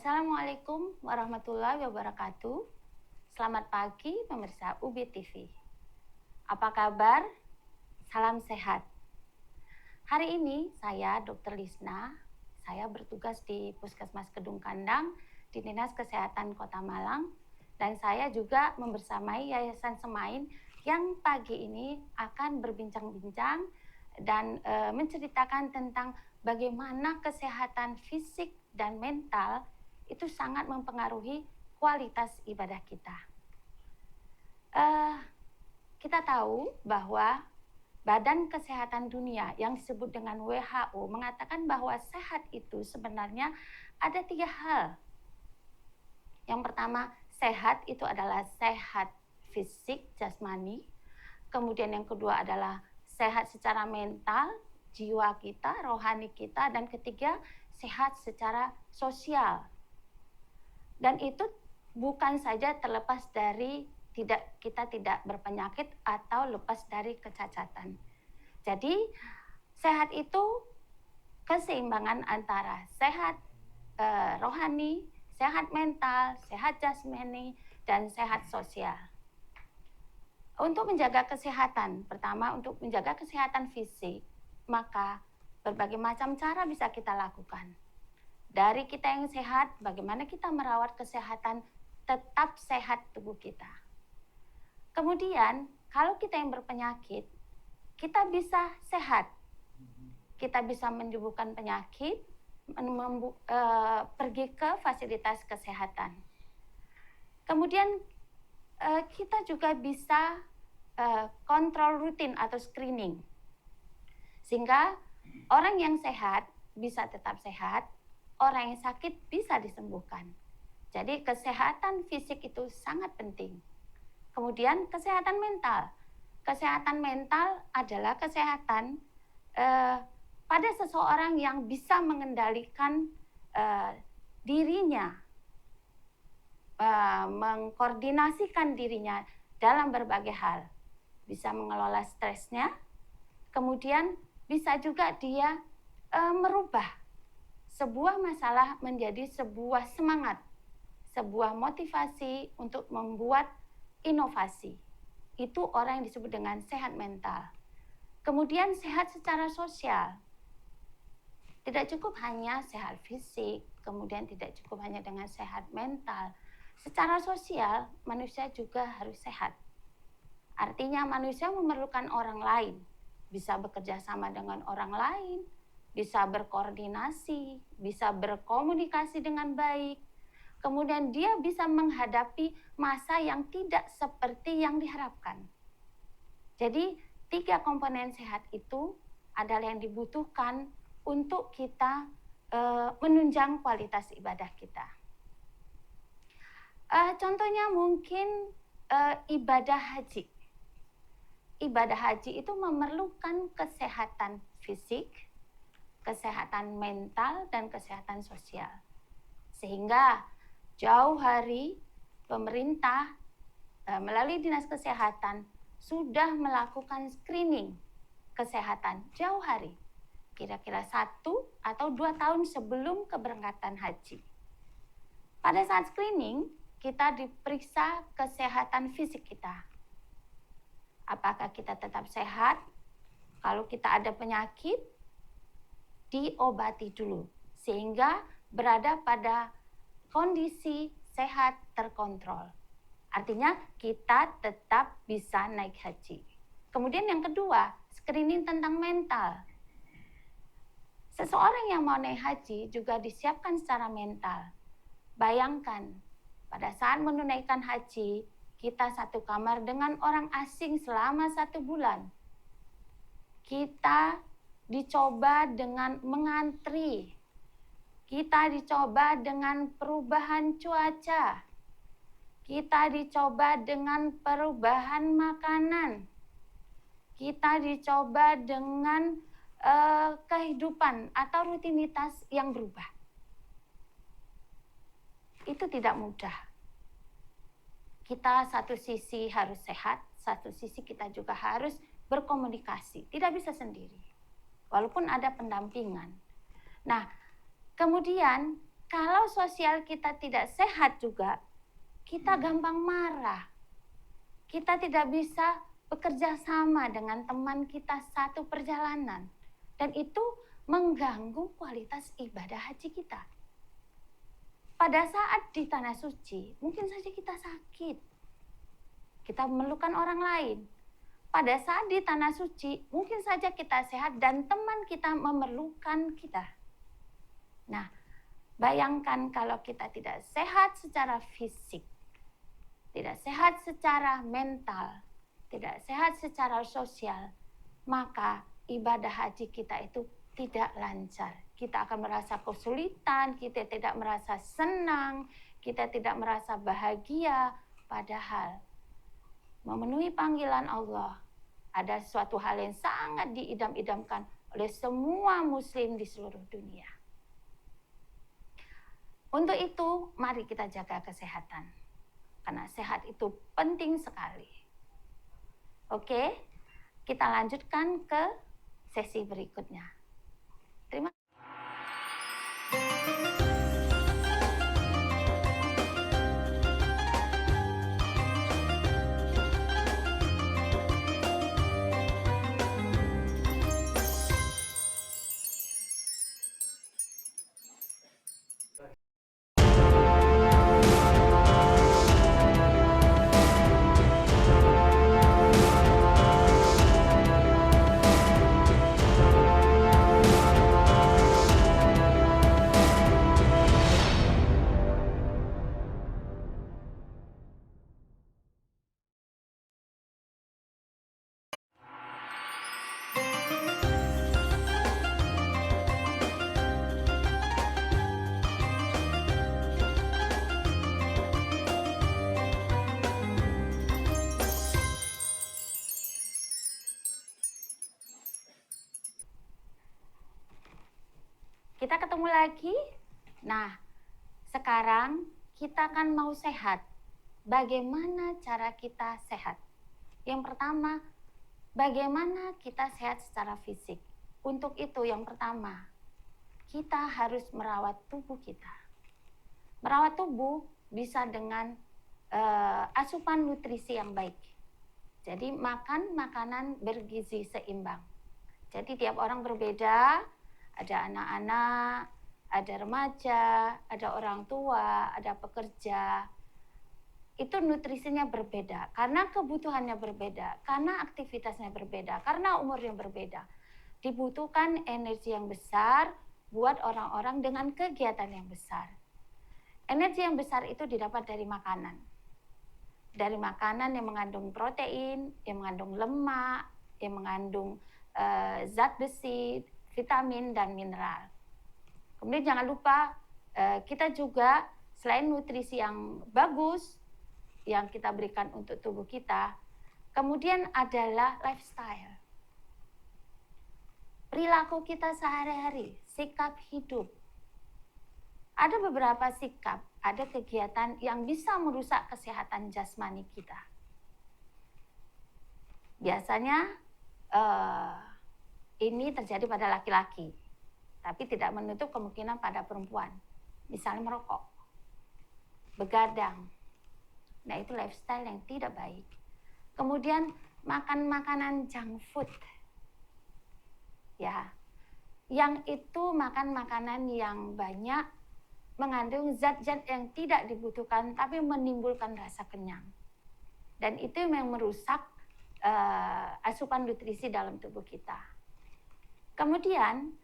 Assalamualaikum warahmatullahi wabarakatuh. Selamat pagi pemirsa UB TV. Apa kabar? Salam sehat. Hari ini saya Dr. Lisna. Saya bertugas di Puskesmas Kedung Kandang di Dinas Kesehatan Kota Malang, dan saya juga membersamai Yayasan Semain yang pagi ini akan berbincang-bincang dan menceritakan tentang bagaimana kesehatan fisik dan mental itu sangat mempengaruhi kualitas ibadah kita. Kita tahu bahwa Badan Kesehatan Dunia yang disebut dengan WHO mengatakan bahwa sehat itu sebenarnya ada 3 hal. Yang pertama, sehat itu adalah sehat fisik, jasmani. Kemudian yang kedua adalah sehat secara mental, jiwa kita, rohani kita. Dan ketiga, sehat secara sosial. Dan itu bukan saja terlepas dari kita tidak berpenyakit atau lepas dari kecacatan. Jadi sehat itu keseimbangan antara sehat rohani, sehat mental, sehat jasmani, dan sehat sosial. Untuk menjaga kesehatan, pertama untuk menjaga kesehatan fisik, maka berbagai macam cara bisa kita lakukan. Dari kita yang sehat, bagaimana kita merawat kesehatan tetap sehat tubuh kita. Kemudian, kalau kita yang berpenyakit, kita bisa sehat. Kita bisa menyembuhkan penyakit, pergi ke fasilitas kesehatan. Kemudian, kita juga bisa kontrol rutin atau screening. Sehingga orang yang sehat bisa tetap sehat, orang yang sakit bisa disembuhkan. Jadi kesehatan fisik itu sangat penting. Kemudian kesehatan mental. Kesehatan mental adalah kesehatan pada seseorang yang bisa mengendalikan dirinya, mengkoordinasikan dirinya dalam berbagai hal. Bisa mengelola stresnya, kemudian bisa juga dia merubah sebuah masalah menjadi sebuah semangat, sebuah motivasi untuk membuat inovasi. Itu orang yang disebut dengan sehat mental. Kemudian sehat secara sosial. Tidak cukup hanya sehat fisik, kemudian tidak cukup hanya dengan sehat mental. Secara sosial, manusia juga harus sehat. Artinya manusia memerlukan orang lain, bisa bekerja sama dengan orang lain, bisa berkoordinasi, bisa berkomunikasi dengan baik. Kemudian dia bisa menghadapi masa yang tidak seperti yang diharapkan. Jadi 3 komponen sehat itu adalah yang dibutuhkan untuk kita menunjang kualitas ibadah kita. Contohnya mungkin ibadah haji. Ibadah haji itu memerlukan kesehatan fisik, kesehatan mental, dan kesehatan sosial. Sehingga jauh hari pemerintah melalui Dinas Kesehatan sudah melakukan screening kesehatan jauh hari. Kira-kira 1 atau 2 tahun sebelum keberangkatan haji. Pada saat screening, kita diperiksa kesehatan fisik kita. Apakah kita tetap sehat? Kalau kita ada penyakit, diobati dulu. Sehingga berada pada kondisi sehat terkontrol. Artinya kita tetap bisa naik haji. Kemudian yang kedua, screening tentang mental. Seseorang yang mau naik haji juga disiapkan secara mental. Bayangkan, pada saat menunaikan haji, kita satu kamar dengan orang asing selama 1 bulan. Kita dicoba dengan mengantri. Kita dicoba dengan perubahan cuaca. Kita dicoba dengan perubahan makanan. Kita dicoba dengan kehidupan atau rutinitas yang berubah. Itu tidak mudah. Kita satu sisi harus sehat, satu sisi kita juga harus berkomunikasi. Tidak bisa sendiri. Walaupun ada pendampingan. Nah, kemudian Kalau sosial kita tidak sehat juga, kita gampang marah. Kita tidak bisa bekerja sama dengan teman kita satu perjalanan. Dan itu mengganggu kualitas ibadah haji kita. Pada saat di Tanah Suci, mungkin saja kita sakit. Kita memerlukan orang lain. Pada saat di Tanah Suci, mungkin saja kita sehat dan teman kita memerlukan kita. Nah, bayangkan kalau kita tidak sehat secara fisik, tidak sehat secara mental, tidak sehat secara sosial, maka ibadah haji kita itu tidak lancar. Kita akan merasa kesulitan, kita tidak merasa senang, kita tidak merasa bahagia. Padahal memenuhi panggilan Allah ada suatu hal yang sangat diidam-idamkan oleh semua muslim di seluruh dunia. Untuk itu, mari kita jaga kesehatan. Karena sehat itu penting sekali. Oke, kita lanjutkan ke sesi berikutnya. Terima kasih. Kita ketemu lagi. Nah, sekarang kita kan mau sehat. Bagaimana cara kita sehat? Yang pertama, bagaimana kita sehat secara fisik? Untuk itu yang pertama, kita harus merawat tubuh kita. Merawat tubuh bisa dengan asupan nutrisi yang baik. Jadi makan makanan bergizi seimbang. Jadi tiap orang berbeda. Ada anak-anak, ada remaja, ada orang tua, ada pekerja. Itu nutrisinya berbeda, karena kebutuhannya berbeda, karena aktivitasnya berbeda, karena umurnya berbeda. Dibutuhkan energi yang besar buat orang-orang dengan kegiatan yang besar. Energi yang besar itu didapat dari makanan. Dari makanan yang mengandung protein, yang mengandung lemak, yang mengandung zat besi, vitamin dan mineral. Kemudian jangan lupa kita juga selain nutrisi yang bagus yang kita berikan untuk tubuh kita, kemudian adalah lifestyle. Perilaku kita sehari-hari, sikap hidup. Ada beberapa sikap, ada kegiatan yang bisa merusak kesehatan jasmani kita. Biasanya ini terjadi pada laki-laki, tapi tidak menutup kemungkinan pada perempuan. Misalnya merokok, begadang. Nah, itu lifestyle yang tidak baik. Kemudian makan makanan junk food. Ya. Yang itu makan makanan yang banyak mengandung zat-zat yang tidak dibutuhkan tapi menimbulkan rasa kenyang. Dan itu yang merusak asupan nutrisi dalam tubuh kita. Kemudian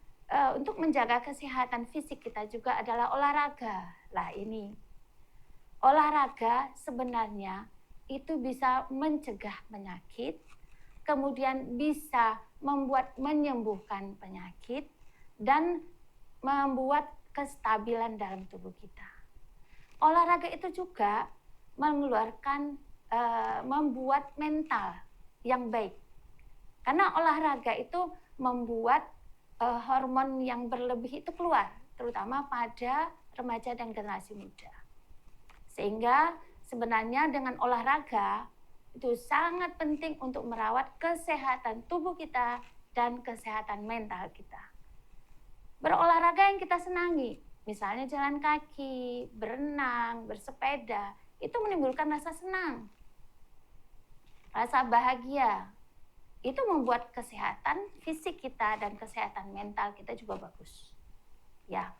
untuk menjaga kesehatan fisik kita juga adalah olahraga. Lah ini, olahraga sebenarnya itu bisa mencegah penyakit, kemudian bisa menyembuhkan penyakit, dan membuat kestabilan dalam tubuh kita. Olahraga itu juga membuat mental yang baik. Karena olahraga itu membuat hormon yang berlebih itu keluar, terutama pada remaja dan generasi muda. Sehingga sebenarnya dengan olahraga itu sangat penting untuk merawat kesehatan tubuh kita dan kesehatan mental kita. Berolahraga yang kita senangi. Misalnya jalan kaki, berenang, bersepeda, itu menimbulkan rasa senang, rasa bahagia. Itu membuat kesehatan fisik kita dan kesehatan mental kita juga bagus. Ya,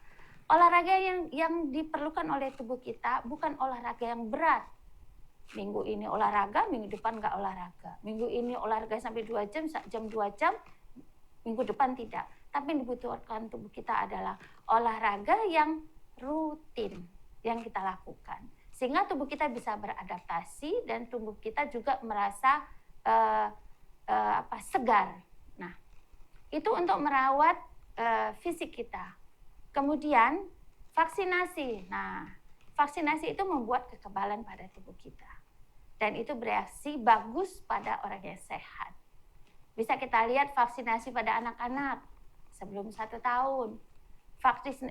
olahraga yang diperlukan oleh tubuh kita bukan olahraga yang berat. Minggu ini olahraga, minggu depan nggak olahraga. Minggu ini olahraga sampai 2 jam, jam 2 jam, minggu depan tidak. Tapi yang dibutuhkan tubuh kita adalah olahraga yang rutin yang kita lakukan. Sehingga tubuh kita bisa beradaptasi dan tubuh kita juga merasa segar. Nah, itu untuk merawat fisik kita. Kemudian vaksinasi. Nah, vaksinasi itu membuat kekebalan pada tubuh kita. Dan itu bereaksi bagus pada orang yang sehat. Bisa kita lihat vaksinasi pada anak-anak sebelum 1 tahun.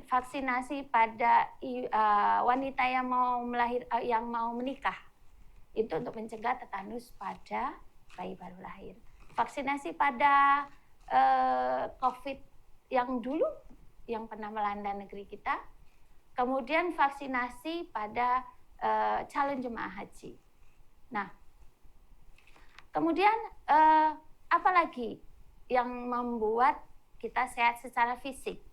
Vaksinasi pada wanita yang mau menikah. Itu untuk mencegah tetanus pada bayi baru lahir. Vaksinasi pada COVID yang dulu yang pernah melanda negeri kita. Kemudian vaksinasi pada calon jemaah haji. Nah, kemudian apalagi yang membuat kita sehat secara fisik?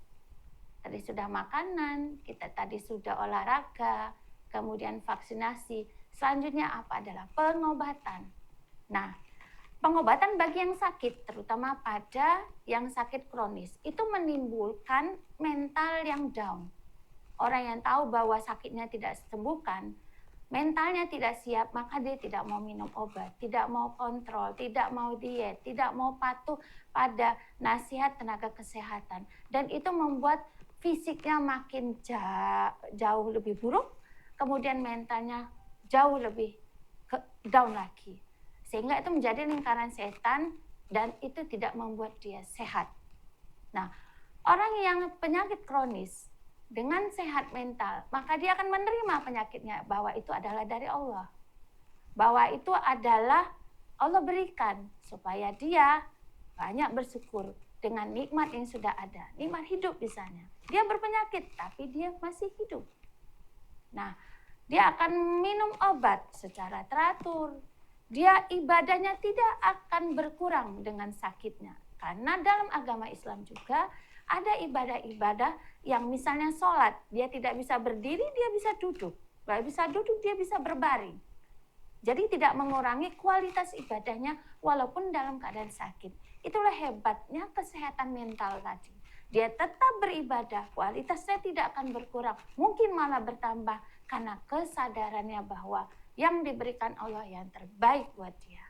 Tadi sudah makanan, kita tadi sudah olahraga, kemudian vaksinasi. Selanjutnya apa adalah pengobatan. Nah, pengobatan bagi yang sakit, terutama pada yang sakit kronis, itu menimbulkan mental yang down. Orang yang tahu bahwa sakitnya tidak disembuhkan, mentalnya tidak siap, maka dia tidak mau minum obat, tidak mau kontrol, tidak mau diet, tidak mau patuh pada nasihat tenaga kesehatan. Dan itu membuat fisiknya makin jauh lebih buruk, kemudian mentalnya jauh lebih down lagi. Sehingga itu menjadi lingkaran setan dan itu tidak membuat dia sehat. Nah, orang yang penyakit kronis dengan sehat mental, maka dia akan menerima penyakitnya bahwa itu adalah dari Allah. Bahwa itu adalah Allah berikan supaya dia banyak bersyukur dengan nikmat yang sudah ada. Nikmat hidup misalnya. Dia berpenyakit tapi dia masih hidup. Nah, dia akan minum obat secara teratur. Dia ibadahnya tidak akan berkurang dengan sakitnya. Karena dalam agama Islam juga ada ibadah-ibadah yang misalnya sholat, dia tidak bisa berdiri, dia bisa duduk. Kalau bisa duduk, dia bisa berbaring. Jadi tidak mengurangi kualitas ibadahnya walaupun dalam keadaan sakit. Itulah hebatnya kesehatan mental tadi. Dia tetap beribadah, kualitasnya tidak akan berkurang. Mungkin malah bertambah karena kesadarannya bahwa yang diberikan Allah yang terbaik buat dia.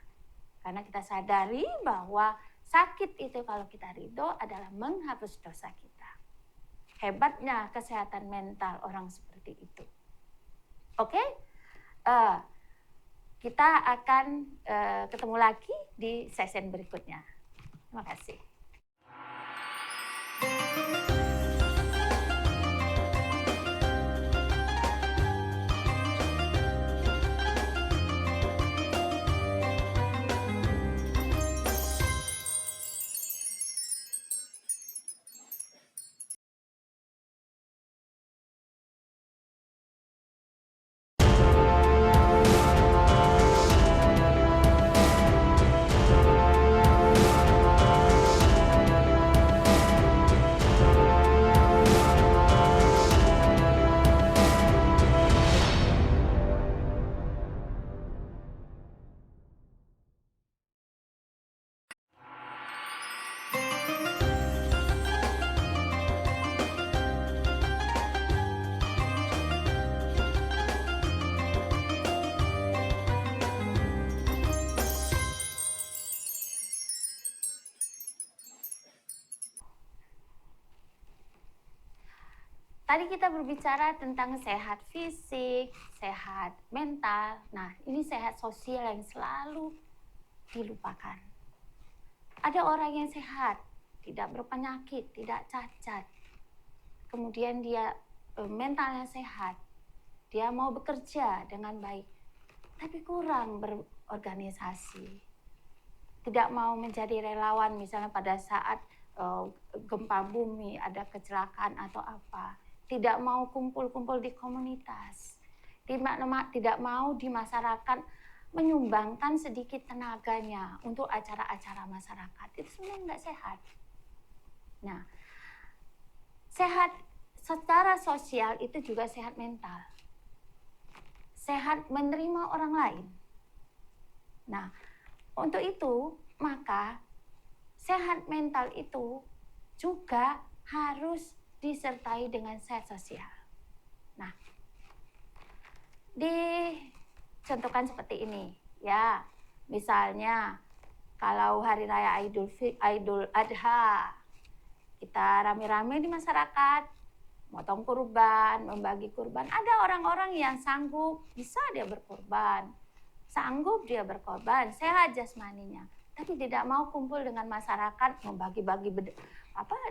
Karena kita sadari bahwa sakit itu kalau kita ridho adalah menghapus dosa kita. Hebatnya kesehatan mental orang seperti itu. Oke? Kita akan ketemu lagi di sesi berikutnya. Terima kasih. Tadi kita berbicara tentang sehat fisik, sehat mental. Nah, ini sehat sosial yang selalu dilupakan. Ada orang yang sehat, tidak berpenyakit, tidak cacat. Kemudian dia mentalnya sehat. Dia mau bekerja dengan baik, tapi kurang berorganisasi. Tidak mau menjadi relawan misalnya pada saat gempa bumi, ada kecelakaan atau apa. tidak mau kumpul-kumpul di komunitas, tidak mau di masyarakat menyumbangkan sedikit tenaganya untuk acara-acara masyarakat. Itu sebenarnya nggak sehat. Nah, sehat secara sosial itu juga sehat mental. Sehat menerima orang lain. Nah, untuk itu maka sehat mental itu juga harus disertai dengan sehat sosial. Nah, dicontohkan seperti ini, ya. Misalnya kalau hari raya Idul Adha, kita rame-rame di masyarakat, motong kurban, membagi kurban. Ada orang-orang yang sanggup, bisa dia berkorban, sanggup dia berkorban, sehat jasmaninya, tapi tidak mau kumpul dengan masyarakat, membagi-bagi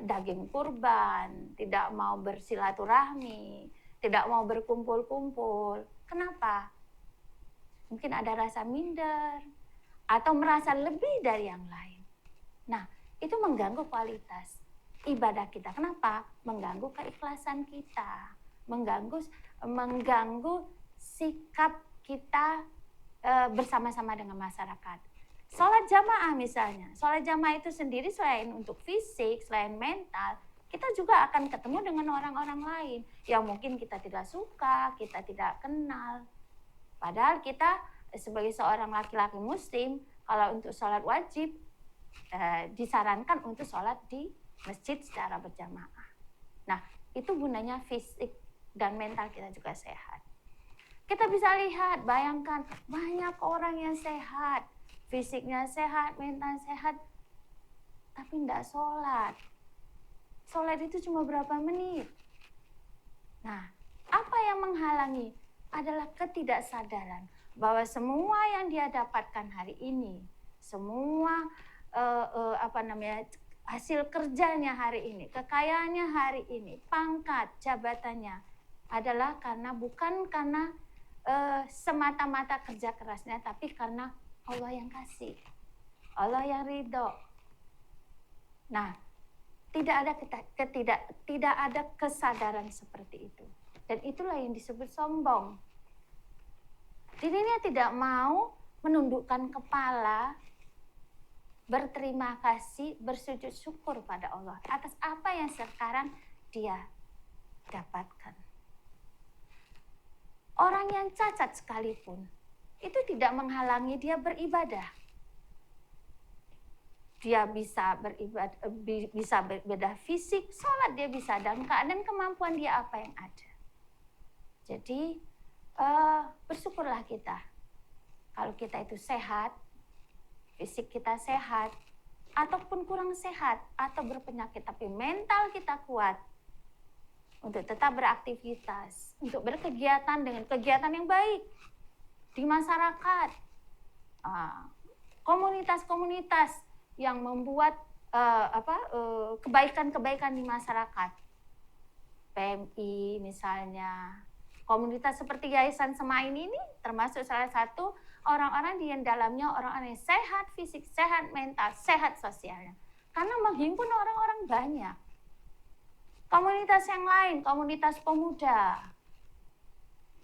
daging kurban, tidak mau bersilaturahmi, tidak mau berkumpul-kumpul. Kenapa? Mungkin ada rasa minder atau merasa lebih dari yang lain. Nah, itu mengganggu kualitas ibadah kita. Kenapa? Mengganggu keikhlasan kita, mengganggu sikap kita bersama-sama dengan masyarakat. Sholat jamaah misalnya, sholat jamaah itu sendiri selain untuk fisik, selain mental, kita juga akan ketemu dengan orang-orang lain yang mungkin kita tidak suka, kita tidak kenal. Padahal kita sebagai seorang laki-laki muslim, kalau untuk sholat wajib, disarankan untuk sholat di masjid secara berjamaah. Nah, itu gunanya fisik dan mental kita juga sehat. Kita bisa lihat, bayangkan banyak orang yang sehat, fisiknya sehat, mental sehat, tapi tidak sholat. Sholat itu cuma berapa menit. Nah, apa yang menghalangi? Adalah ketidaksadaran bahwa semua yang dia dapatkan hari ini, semua hasil kerjanya hari ini, kekayaannya hari ini, pangkat, jabatannya adalah bukan karena semata-mata kerja kerasnya, tapi karena Allah yang kasih, Allah yang ridho. Nah, tidak ada kesadaran seperti itu, dan itulah yang disebut sombong. Dirinya tidak mau menundukkan kepala, berterima kasih, bersujud syukur pada Allah atas apa yang sekarang dia dapatkan. Orang yang cacat sekalipun, itu tidak menghalangi dia beribadah. Dia bisa beribadah fisik, sholat dia bisa, dalam keadaan kemampuan dia apa yang ada. Jadi, bersyukurlah kita. Kalau kita itu sehat, fisik kita sehat, ataupun kurang sehat, atau berpenyakit, tapi mental kita kuat, untuk tetap beraktivitas, untuk berkegiatan dengan kegiatan yang baik di masyarakat, komunitas-komunitas yang membuat kebaikan-kebaikan di masyarakat, PMI misalnya, komunitas seperti Yayasan Semain ini termasuk salah satu orang-orang di dalamnya orang-orang yang sehat fisik, sehat mental, sehat sosialnya, karena menghimpun orang-orang banyak. Komunitas yang lain, komunitas pemuda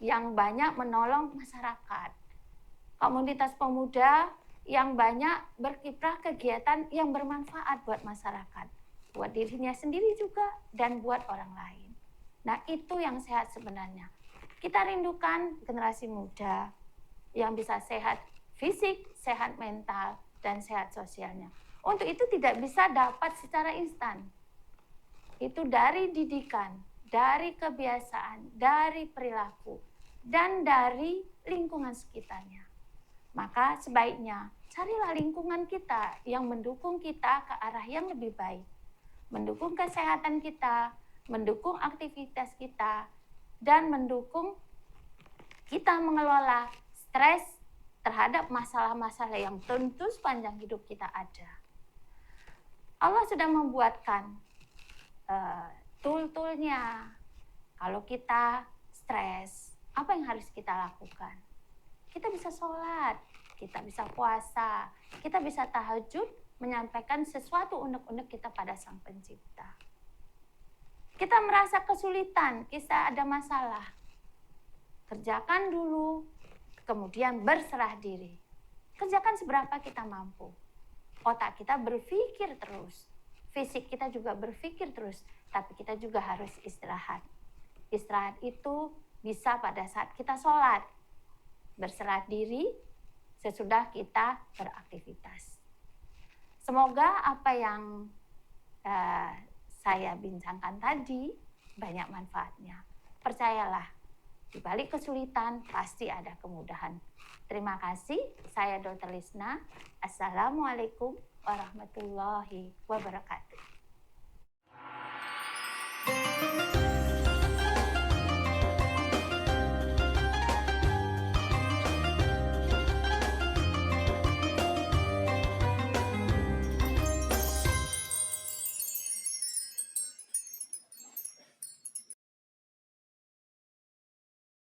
yang banyak menolong masyarakat. Komunitas pemuda yang banyak berkiprah kegiatan yang bermanfaat buat masyarakat. Buat dirinya sendiri juga dan buat orang lain. Nah, itu yang sehat sebenarnya. Kita rindukan generasi muda yang bisa sehat fisik, sehat mental, dan sehat sosialnya. Untuk itu tidak bisa dapat secara instan. Itu dari didikan, dari kebiasaan, dari perilaku, dan dari lingkungan sekitarnya. Maka sebaiknya carilah lingkungan kita yang mendukung kita ke arah yang lebih baik. Mendukung kesehatan kita, mendukung aktivitas kita, dan mendukung kita mengelola stres terhadap masalah-masalah yang tentu sepanjang hidup kita ada. Allah sudah membuatkan tool-toolnya. Kalau kita stres, apa yang harus kita lakukan? Kita bisa sholat, kita bisa puasa, kita bisa tahajud, menyampaikan sesuatu unek-unek kita pada Sang Pencipta. Kita merasa kesulitan, kita ada masalah. Kerjakan dulu, kemudian berserah diri. Kerjakan seberapa kita mampu. Otak kita berpikir terus. Fisik kita juga berpikir terus. Tapi kita juga harus istirahat. Istirahat itu bisa pada saat kita sholat. Berserah diri sesudah kita beraktivitas. Semoga apa yang saya bincangkan tadi banyak manfaatnya. Percayalah, di balik kesulitan pasti ada kemudahan. Terima kasih, saya Dr. Lisna. Assalamualaikum warahmatullahi wabarakatuh.